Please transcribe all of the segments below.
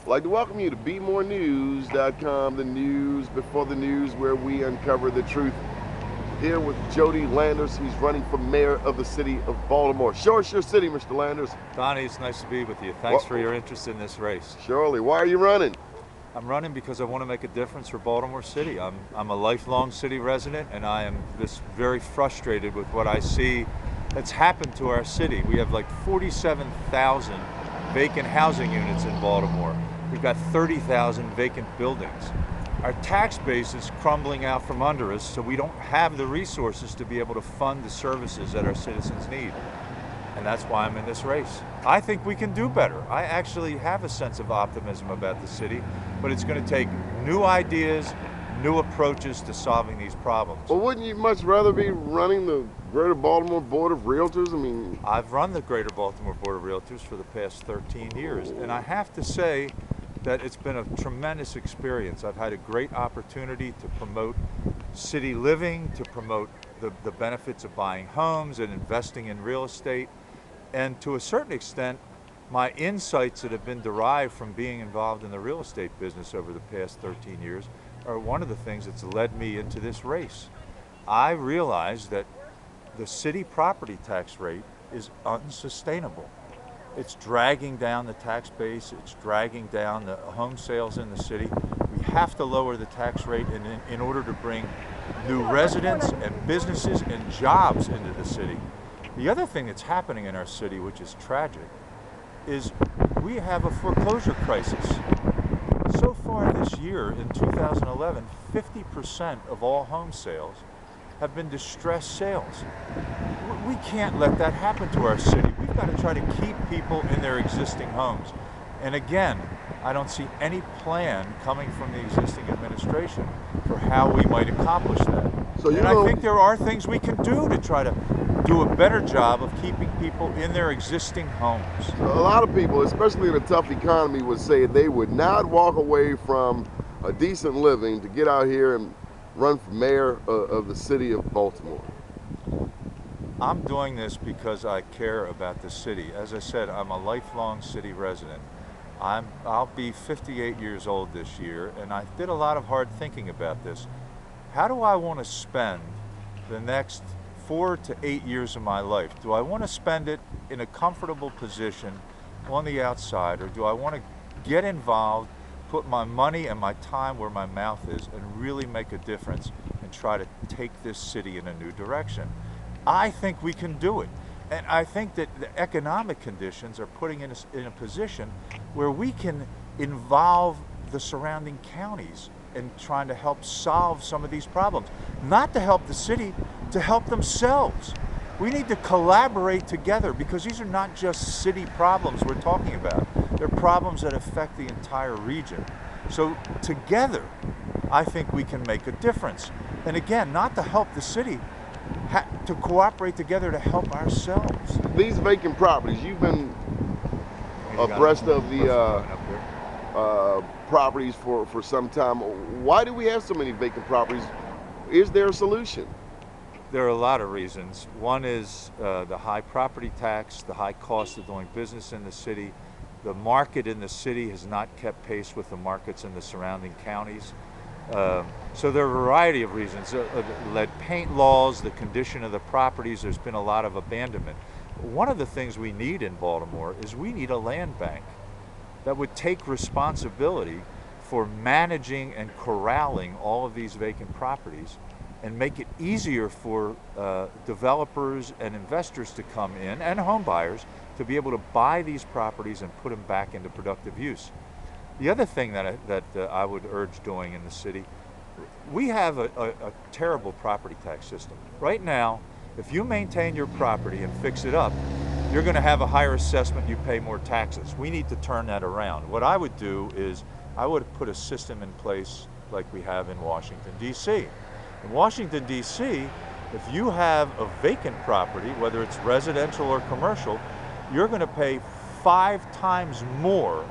I'd like to welcome you to BeMoreNews.com, the news before the news, where we uncover the truth. Here with Jody Landers. He's running for mayor of the city of Baltimore. Show us your city, Mr. Landers. Donnie, it's nice to be with you. Thanks for your interest in this race. Surely. Why are you running? I'm running because I want to make a difference for Baltimore City. I'm a lifelong city resident, and I am just very frustrated with what I see that's happened to our city. We have like 47,000 vacant housing units in Baltimore. We've got 30,000 vacant buildings. Our tax base is crumbling out from under us, so we don't have the resources to be able to fund the services that our citizens need. And that's why I'm in this race. I think we can do better. I actually have a sense of optimism about the city, but it's going to take new ideas, new approaches to solving these problems. Well, wouldn't you much rather be running the Greater Baltimore Board of Realtors? I've run the Greater Baltimore Board of Realtors for the past 13 years, and I have to say that it's been a tremendous experience. I've had a great opportunity to promote city living, to promote the benefits of buying homes and investing in real estate. And to a certain extent, my insights that have been derived from being involved in the real estate business over the past 13 years are one of the things that's led me into this race. I realized that the city property tax rate is unsustainable. It's dragging down the tax base, it's dragging down the home sales in the city. We have to lower the tax rate in order to bring new residents and businesses and jobs into the city. The other thing that's happening in our city, which is tragic, is we have a foreclosure crisis. So far this year, in 2011, 50% of all home sales have been distressed sales. We can't let that happen to our city. We've got to try to keep people in their existing homes. And again, I don't see any plan coming from the existing administration for how we might accomplish that. And I think there are things we can do to try to do a better job of keeping people in their existing homes. A lot of people, especially in a tough economy, would say they would not walk away from a decent living to get out here and run for mayor of the city of Baltimore. I'm doing this because I care about the city. As I said, I'm a lifelong city resident. I'll be 58 years old this year, and I did a lot of hard thinking about this. How do I want to spend the next 4 to 8 years of my life? Do I want to spend it in a comfortable position on the outside, or do I want to get involved, put my money and my time where my mouth is, and really make a difference and try to take this city in a new direction? I think we can do it. And I think that the economic conditions are putting us in a position where we can involve the surrounding counties in trying to help solve some of these problems. Not to help the city, to help themselves. We need to collaborate together, because these are not just city problems we're talking about. They're problems that affect the entire region. So together, I think we can make a difference. And again, not to help the city, to cooperate together to help ourselves. These vacant properties, you've been abreast of the properties for some time. Why do we have so many vacant properties? Is there a solution? There are a lot of reasons. One is the high property tax, the high cost of doing business in the city. The market in the city has not kept pace with the markets in the surrounding counties. So there are a variety of reasons. Lead paint laws, the condition of the properties, there's been a lot of abandonment. One of the things we need in Baltimore is we need a land bank that would take responsibility for managing and corralling all of these vacant properties and make it easier for developers and investors to come in, and home buyers, to be able to buy these properties and put them back into productive use. The other thing that I would urge doing in the city, we have a terrible property tax system. Right now, if you maintain your property and fix it up, you're going to have a higher assessment, you pay more taxes. We need to turn that around. What I would do is I would put a system in place like we have in Washington, D.C. In Washington, D.C., if you have a vacant property, whether it's residential or commercial, you're going to pay 5 times more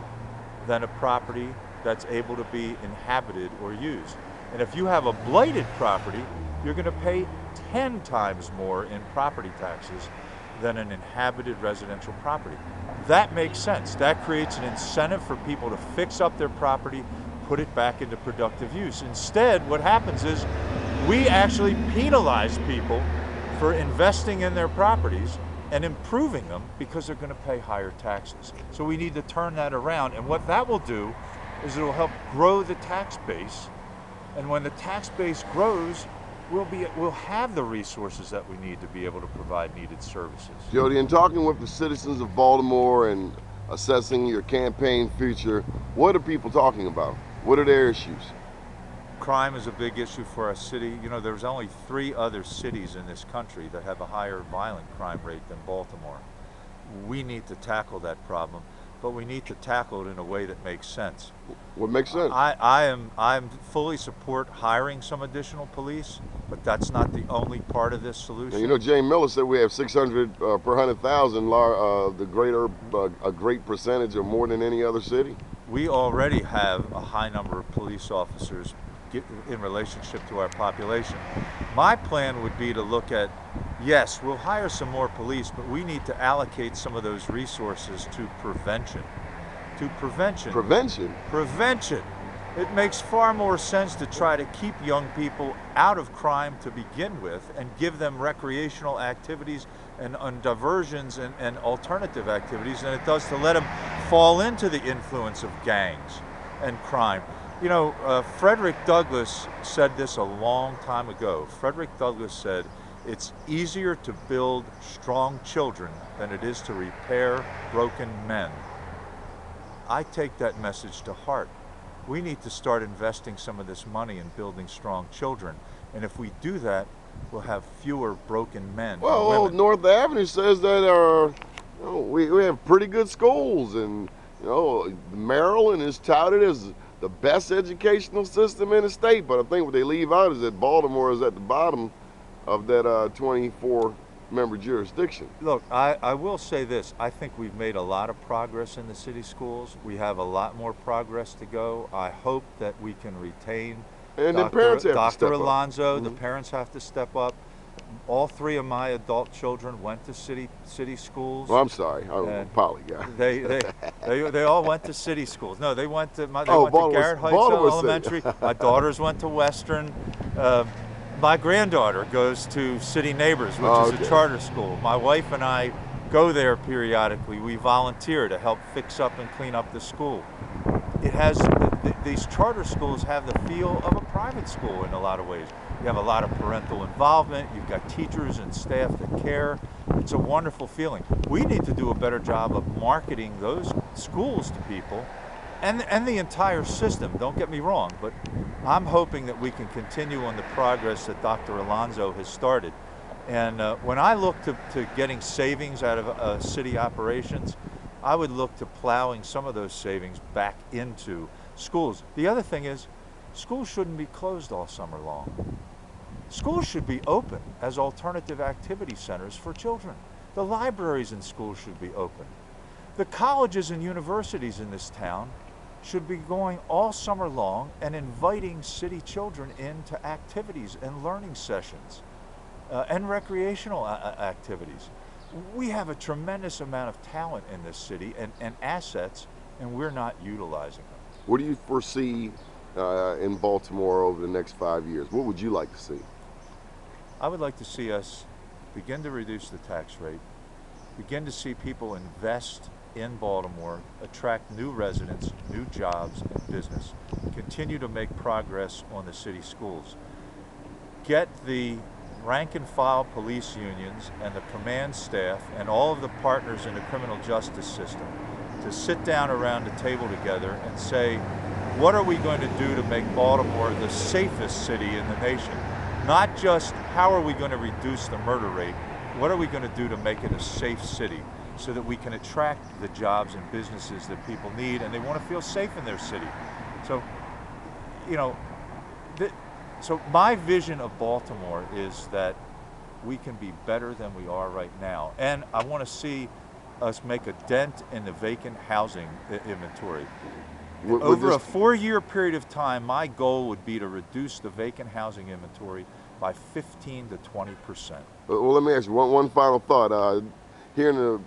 than a property that's able to be inhabited or used. And if you have a blighted property, you're going to pay 10 times more in property taxes than an inhabited residential property. that makes sense. That creates an incentive for people to fix up their property, put it back into productive use. Instead, what happens is we actually penalize people for investing in their properties and improving them because they're going to pay higher taxes. So we need to turn that around, and what that will do is it will help grow the tax base, and when the tax base grows, we'll have the resources that we need to be able to provide needed services. Jody, in talking with the citizens of Baltimore and assessing your campaign future, what are people talking about? What are their issues? Crime is a big issue for our city. You know, there's only 3 other cities in this country that have a higher violent crime rate than Baltimore. We need to tackle that problem, but we need to tackle it in a way that makes sense. What makes sense? I'm fully support hiring some additional police, but that's not the only part of this solution. Now, you know, Jane Miller said we have 600 per 100,000, a great percentage, or more than any other city. We already have a high number of police officers in relationship to our population. My plan would be to look at, yes, we'll hire some more police, but we need to allocate some of those resources to prevention. Prevention. It makes far more sense to try to keep young people out of crime to begin with and give them recreational activities and diversions and alternative activities than it does to let them fall into the influence of gangs and crime. You know, Frederick Douglass said this a long time ago. Frederick Douglass said, "It's easier to build strong children than it is to repair broken men." I take that message to heart. We need to start investing some of this money in building strong children. And if we do that, we'll have fewer broken men. Well, North Avenue says that we have pretty good schools, and Maryland is touted as the best educational system in the state, but I think what they leave out is that Baltimore is at the bottom of that 24-member jurisdiction. Look, I will say this. I think we've made a lot of progress in the city schools. We have a lot more progress to go. I hope that we can retain Dr. Alonso. Mm-hmm. The parents have to step up. All 3 of my adult children went to city schools. Well, I'm sorry, I'm a poly guy. They all went to city schools. No, they went to Garrett Heights Elementary. My daughters went to Western. My granddaughter goes to City Neighbors, which is a charter school. My wife and I go there periodically. We volunteer to help fix up and clean up the school. It has these charter schools have the feel of a private school in a lot of ways. You have a lot of parental involvement. You've got teachers and staff that care. It's a wonderful feeling. We need to do a better job of marketing those schools to people and the entire system. Don't get me wrong, but I'm hoping that we can continue on the progress that Dr. Alonso has started. And when I look to getting savings out of city operations, I would look to plowing some of those savings back into schools. The other thing is, schools shouldn't be closed all summer long. Schools should be open as alternative activity centers for children. The libraries in schools should be open. The colleges and universities in this town should be going all summer long and inviting city children into activities and learning sessions and recreational activities. We have a tremendous amount of talent in this city and assets, and we're not utilizing them. What do you foresee in Baltimore over the next 5 years? What would you like to see? I would like to see us begin to reduce the tax rate, begin to see people invest in Baltimore, attract new residents, new jobs, and business, continue to make progress on the city schools, get the rank and file police unions and the command staff and all of the partners in the criminal justice system to sit down around the table together and say, what are we going to do to make Baltimore the safest city in the nation? Not just how are we going to reduce the murder rate, what are we going to do to make it a safe city so that we can attract the jobs and businesses that people need and they want to feel safe in their city. So, so my vision of Baltimore is that we can be better than we are right now. And I want to see us make a dent in the vacant housing inventory. Over a 4-year period of time, my goal would be to reduce the vacant housing inventory by 15 to 20%. Well, let me ask you one final thought. here in the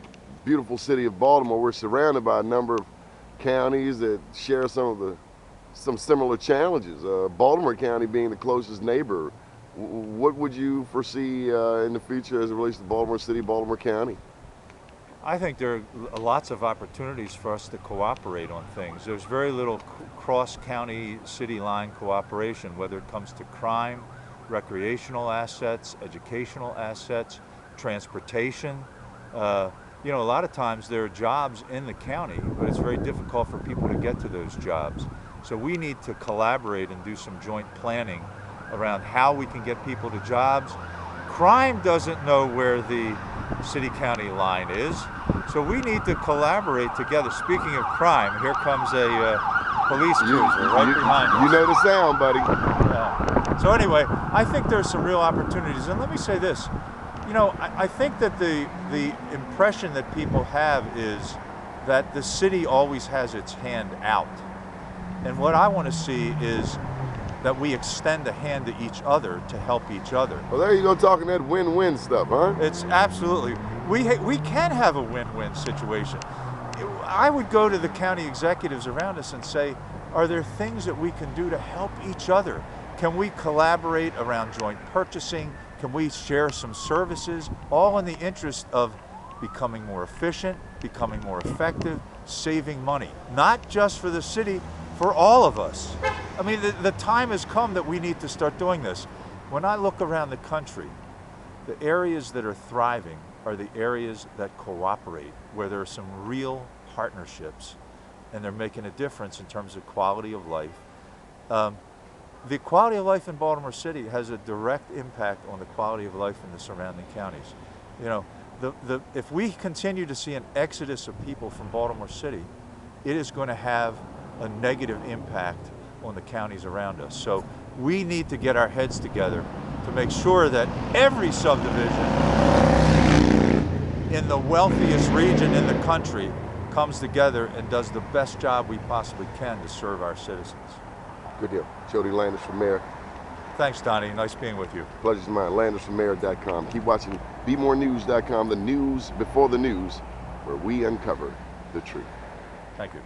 beautiful city of Baltimore, we're surrounded by a number of counties that share some similar challenges. Baltimore County being the closest neighbor, what would you foresee in the future as it relates to Baltimore City, Baltimore County? I think there are lots of opportunities for us to cooperate on things. There's very little cross-county city line cooperation, whether it comes to crime, recreational assets, educational assets, transportation. You know, a lot of times there are jobs in the county, but it's very difficult for people to get to those jobs. So we need to collaborate and do some joint planning around how we can get people to jobs. Crime doesn't know where the city-county line is, so we need to collaborate together. Speaking of crime, here comes a police cruiser right behind us. You know the sound, buddy. Yeah. So anyway, I think there's some real opportunities, and let me say this. You know, I think that the impression that people have is that the city always has its hand out. And what I want to see is that we extend a hand to each other to help each other. Well, there you go, talking that win-win stuff, huh? It's absolutely, we can have a win-win situation. I would go to the county executives around us and say, are there things that we can do to help each other? Can we collaborate around joint purchasing? Can we share some services, all in the interest of becoming more efficient, becoming more effective, saving money, not just for the city, for all of us. I mean, the time has come that we need to start doing this. When I look around the country, the areas that are thriving are the areas that cooperate, where there are some real partnerships, and they're making a difference in terms of quality of life. The quality of life in Baltimore City has a direct impact on the quality of life in the surrounding counties. You know, if we continue to see an exodus of people from Baltimore City, it is going to have a negative impact on the counties around us. So we need to get our heads together to make sure that every subdivision in the wealthiest region in the country comes together and does the best job we possibly can to serve our citizens. Good deal. Jody Landers for mayor. Thanks, Donnie. Nice being with you. Pleasure's mine. LandersForMayor.com. Keep watching BeMoreNews.com, the news before the news, where we uncover the truth. Thank you.